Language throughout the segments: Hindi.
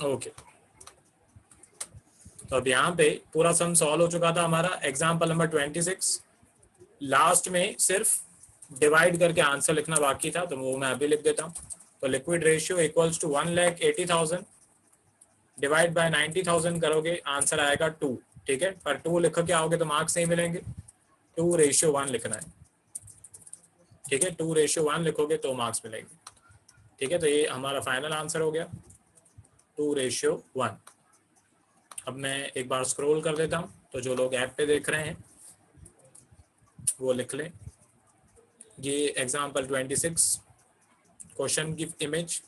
ओके, तो अब यहाँ पे पूरा सम सॉल्व हो चुका था हमारा। एग्जाम्पल नंबर 26, लास्ट में सिर्फ डिवाइड करके आंसर लिखना बाकी था, तो वो मैं अभी लिख देता हूँ। तो liquid ratio equals to 1,80,000 divide by 90,000 करोगे, आंसर आएगा 2। ठीक है, पर 2 लिख के आओगे तो मार्क्स नहीं मिलेंगे, 2:1 लिखना है। ठीक है, 2:1 लिखोगे तो मार्क्स मिलेंगे। ठीक है, तो ये हमारा फाइनल आंसर हो गया 2:1। अब मैं एक बार स्क्रॉल कर देता हूँ, तो जो लोग ऐप पे देख रहे हैं वो लिख लें। ये एग्जाम्पल 26 क्वेश्चन की इमेज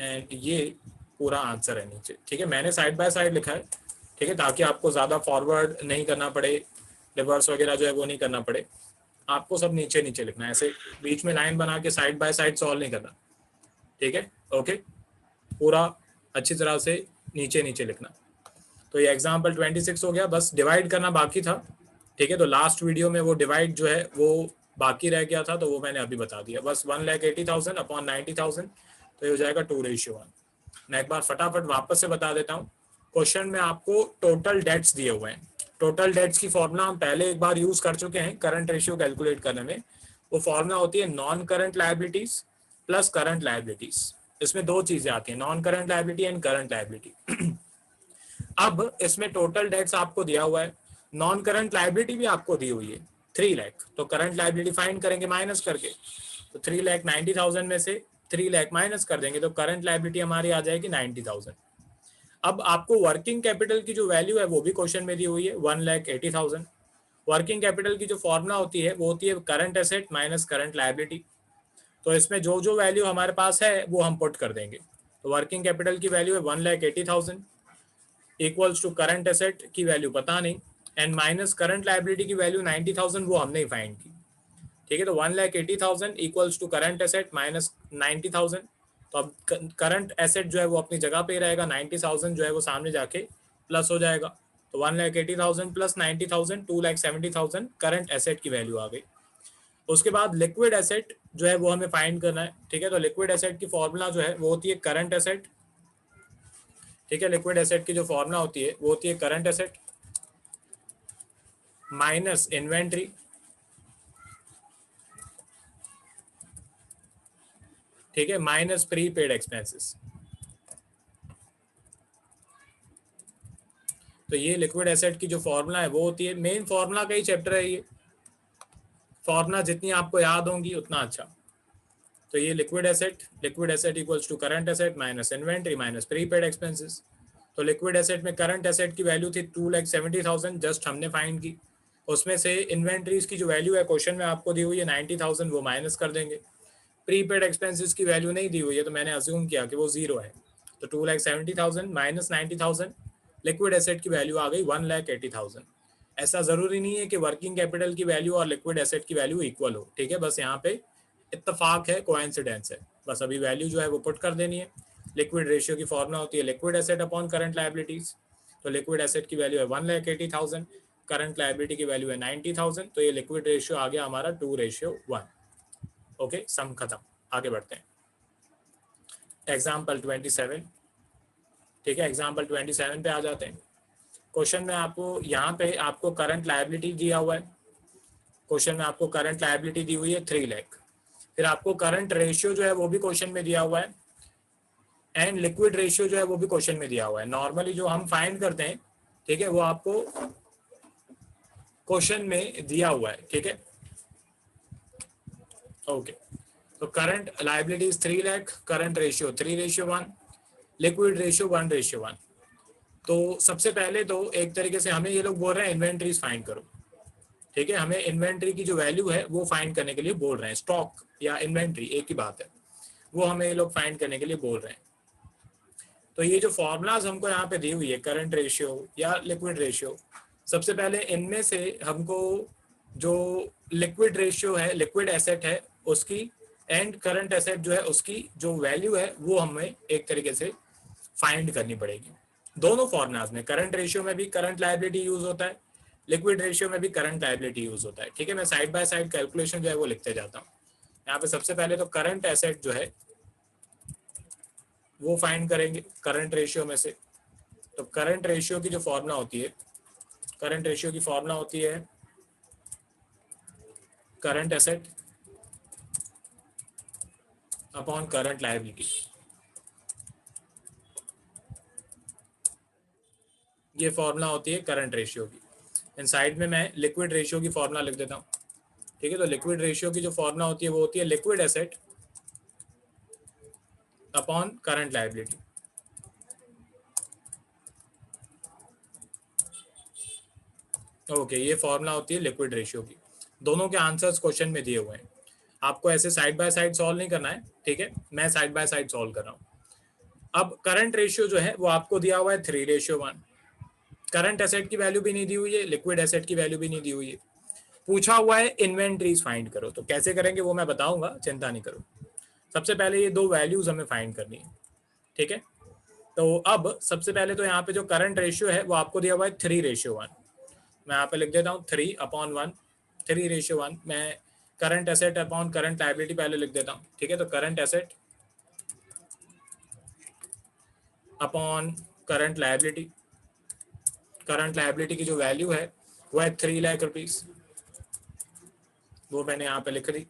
एंड ये पूरा आंसर है नीचे। ठीक है, मैंने साइड बाय साइड लिखा है। ठीक है, ताकि आपको ज़्यादा फॉरवर्ड नहीं करना पड़े, रिवर्स वगैरह जो है वो नहीं करना पड़े। आपको सब नीचे नीचे लिखना है, ऐसे बीच में लाइन बना के साइड बाय साइड सॉल्व नहीं करना। ठीक है, ओके, पूरा अच्छी तरह से नीचे नीचे लिखना। तो ये एग्जाम्पल 26 हो गया, बस डिवाइड करना बाकी था। ठीक है, तो लास्ट वीडियो में वो डिवाइड जो है वो बाकी रह गया था, तो वो मैंने अभी बता दिया। बस 1,80,000 अपॉन 90,000, तो ये हो जाएगा 2:1। मैं एक बार फटाफट वापस से बता देता हूँ। क्वेश्चन में आपको टोटल डेट्स दिए हुए हैं। टोटल डेट्स की फॉर्मूला हम पहले एक बार यूज कर चुके हैं करंट रेशियो कैलकुलेट करने में। वो फॉर्मूला होती है non current liabilities plus current liabilities. इसमें दो चीजें आती हैं, non current liability and current liability. अब इसमें टोटल डेट्स आपको दिया हुआ है, नॉन करंट लायबिलिटी भी आपको दी हुई है 3 लाख। तो करंट लायबिलिटी फाइंड करेंगे माइनस करके, तो 3,90,000 में से 3 लाख माइनस कर देंगे तो करंट लायबिलिटी हमारी आ जाएगी 90,000। अब आपको वर्किंग कैपिटल की जो वैल्यू है वो भी क्वेश्चन में दी हुई है 1,80,000। वर्किंग कैपिटल की जो फॉर्मूला होती है वो होती है current asset minus current liability. तो इसमें जो जो वैल्यू हमारे पास है वो हम पुट कर देंगे। तो वर्किंग कैपिटल की वैल्यू है 1,80,000 इक्वल्स टू करंट एसेट की वैल्यू पता नहीं, एंड माइनस करंट लायबिलिटी की वैल्यू 90,000 वो हमने फाइंड की। ठीक है, तो 1,80,000 equals to current asset minus 90,000। तो अब करंट एसेट जो है वो अपनी जगह पे ही रहेगा, 90,000 जो है वो सामने जाके प्लस हो जाएगा। तो 1,80,000 प्लस 90,000 2,70,000 करंट एसेट की वैल्यू आ गई। उसके बाद लिक्विड एसेट जो है वो हमें फाइंड करना है। ठीक है, तो लिक्विड एसेट की फॉर्मूला जो है वो होती है करंट एसेट। ठीक है, लिक्विड एसेट की जो फॉर्मूला होती है वो होती है करंट एसेट माइनस इन्वेंट्री। ठीक है, माइनस प्रीपेड एक्सपेंसेस। तो ये लिक्विड एसेट की जो फॉर्मूला है वो होती है, मेन फॉर्मूला का ही चैप्टर है ये। फॉर्मूला जितनी आपको याद होंगी उतना अच्छा। तो ये liquid asset equals to current asset minus inventory minus prepaid expenses. तो लिक्विड एसेट में करंट एसेट की वैल्यू थी 2,70,000 जस्ट हमने फाइंड की। उसमें से इन्वेंट्रीज की जो वैल्यू है क्वेश्चन में आपको दी हुई है 90,000, वो माइनस कर देंगे। प्रीपेड एक्सपेंसेस की वैल्यू नहीं दी हुई है तो मैंने अज्यूम किया कि वो जीरो है। तो 2,70,000 माइनस 90,000, लिक्विड एसेट की वैल्यू आ गई 1,80,000। ऐसा जरूरी नहीं है कि वर्किंग कैपिटल की वैल्यू और लिक्विड एसेट की वैल्यू इक्वल हो। ठीक है, बस यहाँ पे इत्तेफाक है, कोइंसिडेंस है। बस अभी वैल्यू जो है वो पुट कर देनी है। लिक्विड रेशियो की फॉर्मूला होती है liquid asset upon current liabilities. तो लिक्विड एसेट की वैल्यू है 1,80,000, करंट लायबिलिटी की वैल्यू है 90,000, तो ये लिक्विड रेशियो आ गया हमारा 2:1। ओके, सम खत्म, आगे बढ़ते हैं। एग्जाम्पल 27। ठीक है, एग्जाम्पल 27 पे आ जाते हैं। क्वेश्चन में आपको यहाँ पे आपको करंट लायबिलिटी दिया हुआ है। क्वेश्चन में आपको करंट लायबिलिटी दी हुई है 3 लाख। फिर आपको करंट रेशियो जो है वो भी क्वेश्चन में दिया हुआ है, एंड लिक्विड रेशियो जो है वो भी क्वेश्चन में दिया हुआ है। नॉर्मली जो हम फाइंड करते हैं, ठीक है, वो आपको क्वेश्चन में दिया हुआ है। ठीक है, ओके। तो current liability 3 lakh, current ratio 3:1, liquid ratio 1:1। तो सबसे पहले तो एक तरीके से हमें ये लोग बोल रहे हैं इन्वेंट्रीज फाइंड करो। ठीक है, हमें इन्वेंट्री की जो वैल्यू है वो फाइंड करने के लिए बोल रहे हैं। स्टॉक या इन्वेंट्री एक ही बात है, वो हमें ये लोग फाइंड करने के लिए बोल रहे हैं। तो ये जो फॉर्मूलाज हमको यहाँ पे दी हुई है करंट रेशियो या लिक्विड रेशियो, सबसे पहले इनमें से हमको जो लिक्विड रेशियो है, लिक्विड एसेट है उसकी, एंड करंट एसेट जो है उसकी जो वैल्यू है वो हमें एक तरीके से फाइंड करनी पड़ेगी। दोनों फॉर्मूलाज में, करंट रेशियो में भी करंट लायबिलिटी यूज होता है, लिक्विड रेशियो में भी करंट लायबिलिटी यूज होता है। ठीक है, मैं साइड बाय साइड कैलकुलेशन जो है वो लिखते जाता हूँ। यहाँ पे सबसे पहले तो करंट एसेट जो है वो फाइंड करेंगे करंट रेशियो में से। तो करंट रेशियो की जो फॉर्मूला होती है, करंट रेशियो की फॉर्मूला होती है current asset upon current liability. ये फॉर्मूला होती है करंट रेशियो की। इन साइड में मैं लिक्विड रेशियो की फॉर्मूला लिख देता हूँ, ठीक है। तो लिक्विड रेशियो की जो फॉर्मूला होती है वो होती है liquid asset upon current liability. Okay, ये फॉर्मूला होती है लिक्विड रेशियो की। दोनों के आंसर्स क्वेश्चन में दिए हुए हैं, आपको ऐसे साइड बाय साइड सॉल्व नहीं करना है, ठीक है। मैं साइड बाय साइड सॉल्व कर रहा हूँ। अब करंट रेशियो जो है वो आपको दिया हुआ है 3:1। करंट एसेट की वैल्यू भी नहीं दी हुई है, लिक्विड एसेट की वैल्यू भी नहीं दी हुई है। पूछा हुआ है इन्वेंट्रीज फाइंड करो। तो कैसे करेंगे वो मैं बताऊंगा, चिंता नहीं करो। सबसे पहले ये दो वैल्यूज हमें फाइंड करनी है, ठीक है। तो अब सबसे पहले तो यहाँ पे जो करंट रेशियो है वो आपको दिया हुआ है 3:1। मैं यहाँ पे लिख देता हूँ 3/1, 3:1। मैं current asset upon current liability पहले लिख देता हूँ, ठीक है। तो current asset upon current liability, current liability की जो वैल्यू है वो है 3 लाख रुपीज, वो मैंने यहाँ पे लिख दी,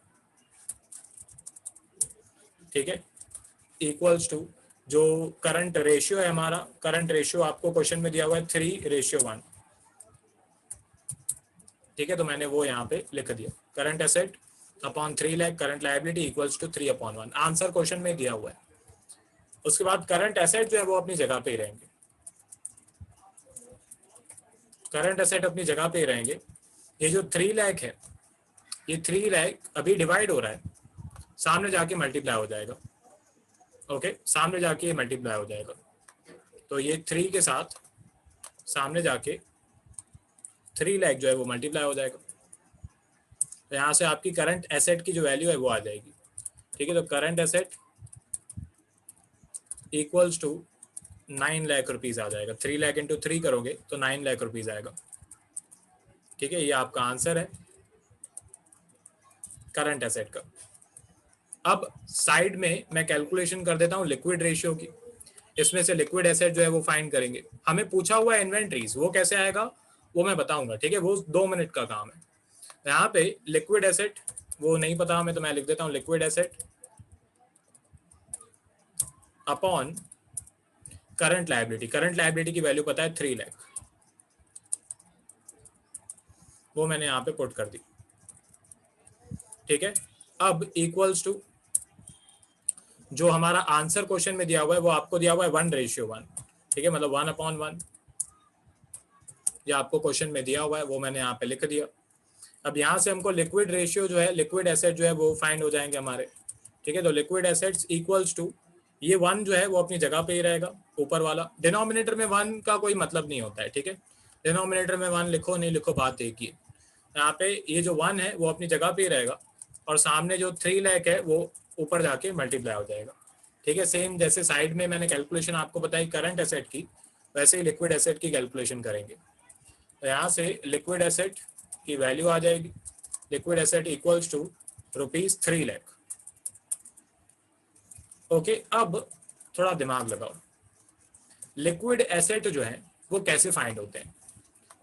ठीक है। इक्वल्स टू जो करंट रेशियो है हमारा, करंट रेशियो आपको क्वेश्चन में दिया हुआ है 3:1, ठीक है। तो मैंने वो यहाँ पे लिख दिया, current asset upon 3 lakh current liability equals to 3/1। Answer question में दिया हुआ है। उसके बाद करंट एसेट जो है वो अपनी जगह पे ही रहेंगे, करंट एसेट अपनी जगह पे ही रहेंगे। ये जो 3 लाख है, ये 3 लाख अभी डिवाइड हो रहा है, सामने जाके मल्टीप्लाई हो जाएगा, ओके। सामने जाके मल्टीप्लाई हो जाएगा, तो ये 3 के साथ सामने जाके 3 लाख जो है वो मल्टीप्लाई हो जाएगा। तो यहाँ से आपकी करंट एसेट की जो वैल्यू है वो आ जाएगी, ठीक है। तो current asset equals to 9 lakh rupees आ जाएगा। 3 लाख इंटू 3 करोगे तो 9 लाख रुपीज आएगा, ठीक है। ये आपका आंसर है करंट एसेट का। अब साइड में मैं कैलकुलेशन कर देता हूँ लिक्विड रेशियो की। इसमें से लिक्विड एसेट जो है वो फाइंड करेंगे। हमें पूछा हुआ है इन्वेंट्रीज, वो कैसे आएगा वो मैं बताऊंगा, ठीक है। वो 2 मिनट का काम है। यहाँ पे लिक्विड एसेट वो नहीं पता हमें, तो मैं लिख देता हूँ liquid asset upon current liability. Current liability की वैल्यू पता है 3 लाख, वो मैंने यहाँ पे पुट कर दी, ठीक है। अब इक्वल्स टू जो हमारा आंसर क्वेश्चन में दिया हुआ है वो आपको दिया हुआ है 1:1, ठीक है। मतलब 1/1 ये आपको क्वेश्चन में दिया हुआ है, वो मैंने यहाँ पे लिख दिया। अब यहाँ से हमको लिक्विड रेशियो जो है, लिक्विड एसेट जो है वो फाइंड हो जाएंगे हमारे, ठीक है। तो लिक्विड एसेट्स इक्वल्स टू ये 1 जो है वो अपनी जगह पे ही रहेगा, ऊपर वाला। डिनोमिनेटर में 1 का कोई मतलब नहीं होता है, ठीक है। डिनोमिनेटर में 1 लिखो नहीं लिखो बात एक ही है। यहाँ पे ये जो 1 है वो अपनी जगह पे ही रहेगा, और सामने जो 3 लाख है वो ऊपर जाके मल्टीप्लाई हो जाएगा, ठीक है। सेम जैसे साइड में मैंने कैलकुलेशन आपको बताई करंट एसेट की, वैसे ही लिक्विड एसेट की कैलकुलेशन करेंगे। तो यहाँ से लिक्विड एसेट की वैल्यू आ जाएगी, liquid asset equals to ₹3 lakh, okay. अब थोड़ा दिमाग लगाओ, लिक्विड एसेट जो है वो कैसे फाइंड होते हैं,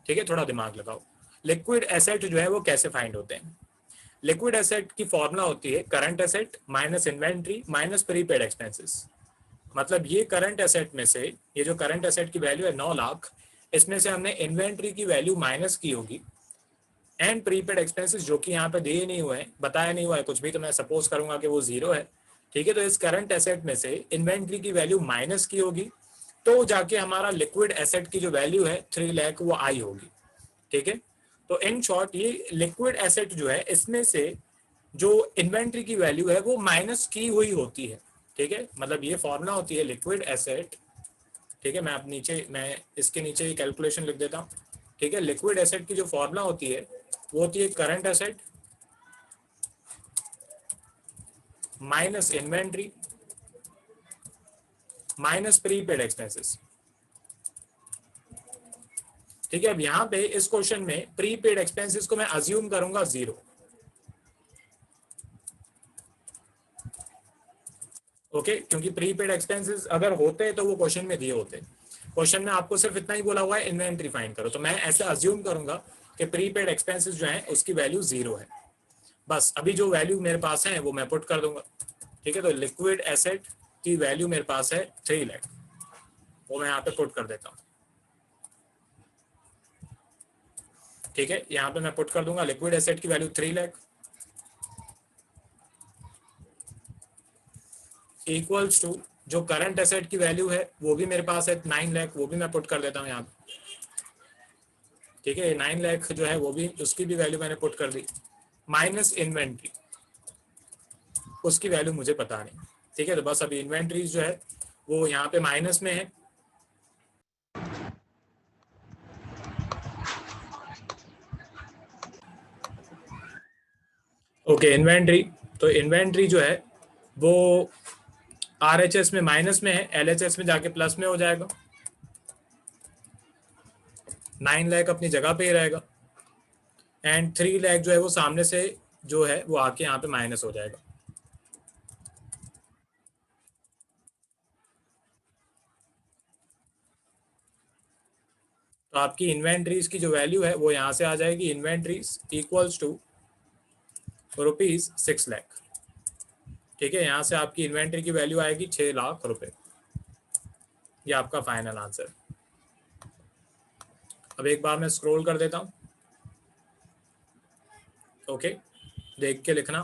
ठीक है। थोड़ा दिमाग लगाओ, लिक्विड एसेट जो है वो कैसे फाइंड होते हैं। लिक्विड एसेट की फॉर्मूला होती है current asset minus inventory minus prepaid expenses. मतलब ये करंट एसेट में से, ये जो करंट एसेट की वैल्यू है 9 लाख, इसमें से हमने इन्वेंट्री की वैल्यू माइनस की होगी, एंड प्रीपेड एक्सपेंसेस जो कि यहाँ पे दिए नहीं हुए हैं, बताया नहीं हुआ है कुछ भी, तो मैं सपोज करूंगा कि वो 0 है, ठीक है। तो इस करंट एसेट में से इन्वेंट्री की वैल्यू माइनस की होगी, तो जाके हमारा लिक्विड एसेट की जो वैल्यू है 3 लाख वो आई होगी, ठीक है। तो इन शॉर्ट ये लिक्विड एसेट जो है इसमें से जो इन्वेंट्री की वैल्यू है वो माइनस की हुई होती है, ठीक है। मतलब ये फॉर्मूला होती है लिक्विड एसेट, ठीक है। मैं अब नीचे, मैं इसके नीचे ये कैलकुलेशन लिख देता हूँ, ठीक है। लिक्विड एसेट की जो फॉर्मूला होती है वो होती है current asset minus inventory minus prepaid expenses, ठीक है। अब यहाँ पे इस क्वेश्चन में प्रीपेड एक्सपेंसेस को मैं अज्यूम करूंगा 0, ओके, क्योंकि प्रीपेड एक्सपेंसेस अगर होते तो वो क्वेश्चन में दिए होते। क्वेश्चन में आपको सिर्फ इतना ही बोला हुआ है इन्वेंट्री फाइंड करो, तो मैं ऐसे अज्यूम करूंगा कि प्रीपेड एक्सपेंसेस जो है उसकी वैल्यू 0 है। बस अभी जो वैल्यू मेरे पास है वो मैं पुट कर दूंगा। ठीक है, तो लिक्विड एसेट की वैल्यू मेरे पास है 3 लाख, वो मैं यहाँ पे पुट कर देता हूँ। ठीक है, यहाँ पे मैं पुट कर दूंगा लिक्विड एसेट की वैल्यू 3 लाख इक्वल्स टू जो करंट एसेट की वैल्यू है वो भी मेरे पास है 9 लाख, वो भी मैं पुट कर देता हूँ यहाँ पे। ठीक है, 9 लाख जो है वो भी, उसकी भी वैल्यू मैंने पुट कर दी, माइनस इन्वेंट्री, उसकी वैल्यू मुझे पता नहीं। ठीक है, तो बस अभी इन्वेंट्रीज जो है वो यहाँ पे माइनस में है। ओके, इन्वेंट्री, तो इन्वेंट्री जो है वो आरएचएस में माइनस में है, एलएचएस में जाके प्लस में हो जाएगा। 9 लाख अपनी जगह पे ही रहेगा एंड 3 लाख जो है वो सामने से जो है वो आके यहाँ पे माइनस हो जाएगा। तो आपकी इन्वेंट्रीज की जो वैल्यू है वो यहाँ से आ जाएगी, इन्वेंट्रीज इक्वल्स टू ₹6 लाख। ठीक है, यहाँ से आपकी इन्वेंट्री की वैल्यू आएगी 6 लाख रुपए। ये आपका फाइनल आंसर। अब एक बार मैं स्क्रॉल कर देता हूँ। ओके, देख के लिखना।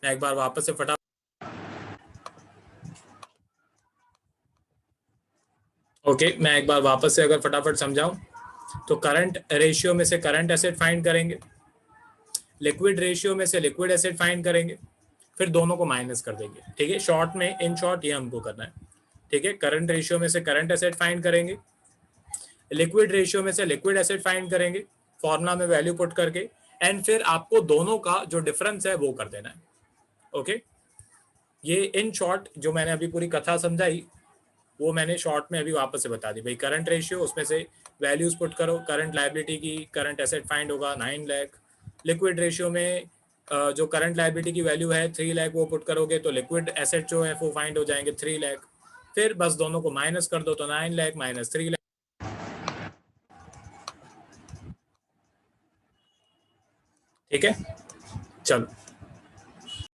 मैं एक बार वापस से मैं एक बार वापस से अगर फटाफट समझाऊं तो करंट रेशियो में से करंट एसेट फाइंड करेंगे, लिक्विड रेशियो में से लिक्विड एसेट फाइंड करेंगे, फिर दोनों को माइनस कर देंगे। ठीक है, शॉर्ट में, इन शॉर्ट ये हमको करना है। ठीक है, करंट रेशियो में से करंट एसेट फाइंड करेंगे, लिक्विड रेशियो में से लिक्विड एसेट फाइंड करेंगे फॉर्मूला में वैल्यू पुट करके, एंड फिर आपको दोनों का जो डिफरेंस है वो कर देना है। ओके, ये इन शॉर्ट जो मैंने अभी पूरी कथा समझाई वो मैंने शॉर्ट में अभी वापस से बता दी। भाई करंट रेशियो, उसमें से वैल्यूज पुट करो, करंट लायबिलिटी की करंट एसेट फाइंड होगा 9 लाख, लिक्विड रेशियो में जो करंट लायबिलिटी की वैल्यू है 3 लाख वो पुट करोगे तो लिक्विड एसेट जो है वो फाइंड हो जाएंगे 3 लाख, फिर बस दोनों को माइनस कर दो तो 9 लाख माइनस 3 लाख। ठीक है, चलो।